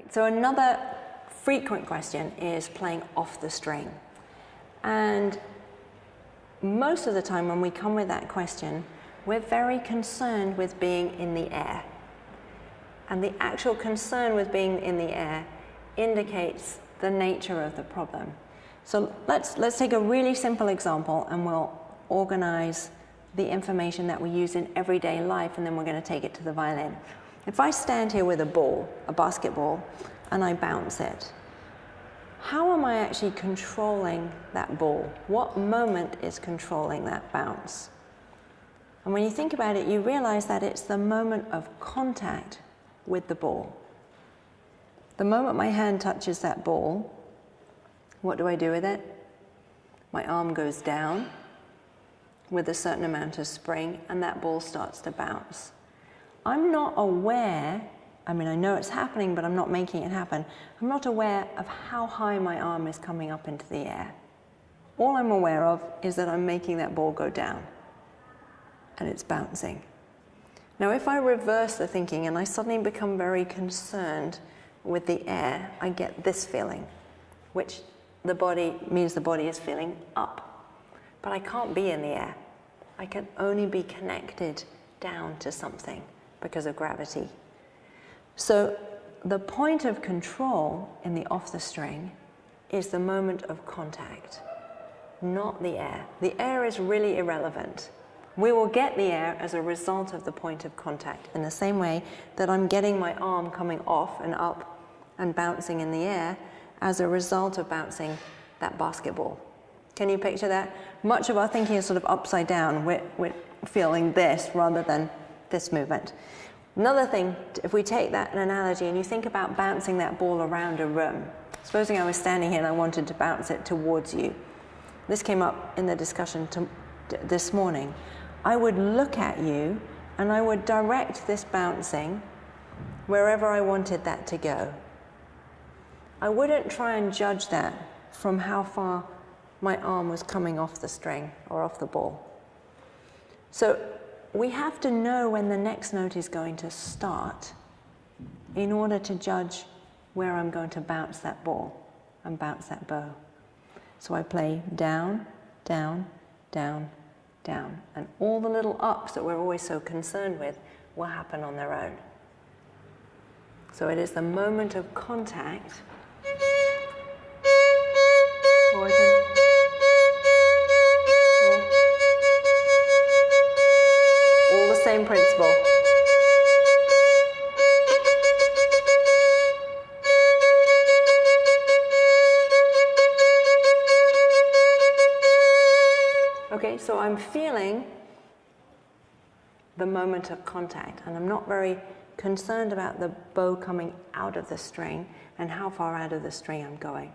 So another frequent question is playing off the string. And most of the time when we come with that question, we're very concerned with being in the air. And the actual concern with being in the air indicates the nature of the problem. So let's take a really simple example and we'll organize the information that we use in everyday life, and then we're going to take it to the violin. If I stand here with a ball, a basketball, and I bounce it, how am I actually controlling that ball? What moment is controlling that bounce? And when you think about it, you realize that it's the moment of contact with the ball. The moment my hand touches that ball, what do I do with it? My arm goes down with a certain amount of spring, and that ball starts to bounce. I'm not aware, I know it's happening, but I'm not making it happen. I'm not aware of how high my arm is coming up into the air. All I'm aware of is that I'm making that ball go down, and it's bouncing. Now, if I reverse the thinking and I suddenly become very concerned with the air, I get this feeling, which the body means the body is feeling up. But I can't be in the air. I can only be connected down to something because of gravity. So the point of control in the off the string is the moment of contact, not the air. The air is really irrelevant. We will get the air as a result of the point of contact, in the same way that I'm getting my arm coming off and up and bouncing in the air as a result of bouncing that basketball. Can you picture that? Much of our thinking is sort of upside down. We're feeling this rather than this movement. Another thing, if we take that analogy and you think about bouncing that ball around a room, supposing I was standing here and I wanted to bounce it towards you. This came up in the discussion this morning. I would look at you and I would direct this bouncing wherever I wanted that to go. I wouldn't try and judge that from how far my arm was coming off the string or off the ball. So we have to know when the next note is going to start in order to judge where I'm going to bounce that ball and bounce that bow. So I play down, down, down, down. And all the little ups that we're always so concerned with will happen on their own. So it is the moment of contact. All the same principle. Okay, so I'm feeling the moment of contact, and I'm not very concerned about the bow coming out of the string and how far out of the string I'm going.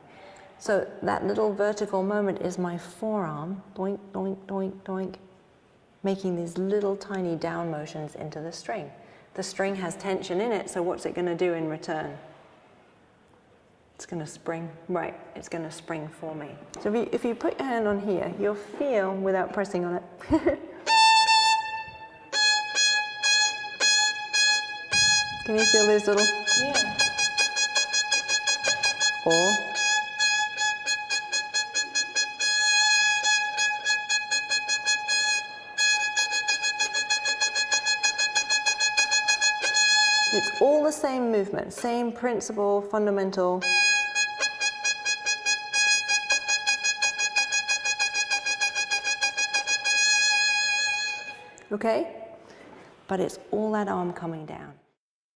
So that little vertical moment is my forearm, doink, doink, doink, doink, making these little tiny down motions into the string. The string has tension in it, so what's it going to do in return? It's going to spring, right, it's going to spring for me. So if you put your hand on here, you'll feel, without pressing on it, can you feel these little? Yeah. Or it's all the same movement, same principle, fundamental. Okay? But it's all that arm coming down.